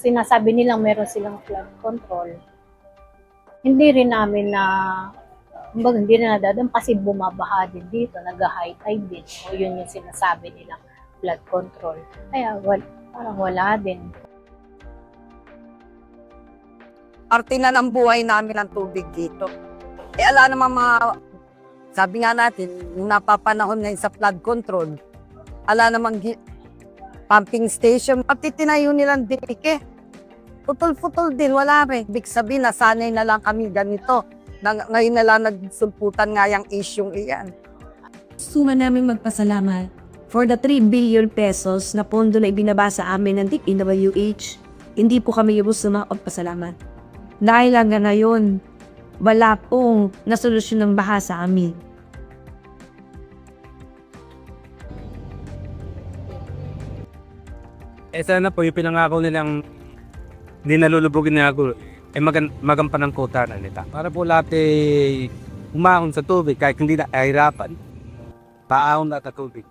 sinasabi nilang meron silang flood control, hindi rin namin na, kumbaga hindi na nadadam kasi bumabaha din dito, nag-high tide din. O yun yung sinasabi nilang flood control. Kaya parang wala din. Parte na ng buhay namin ang tubig dito. Ala naman sabi nga natin, nung napapanahon ngayon sa flood control, ala namang pumping station, pati tinayo nilang dike. Putol-putol din, wala rin. Ibig sabihin, nasanay na lang kami ganito. Ngayon na lang nagsulputan nga yung isyong iyan. Gusto namin magpasalamat for the 3 billion pesos na pondo na ibinaba sa amin ng DPWH. Hindi po kami lubos na magpasalamat. Dahil hanggang ngayon, wala pong nasolusyon ng baha sa amin. Sana po yung pinangako nilang hindi nalulubugin na ako, magampan ng kota na nila. Para po lahat umahon sa tubig kahit hindi na ahirapan, paahon na sa tubig.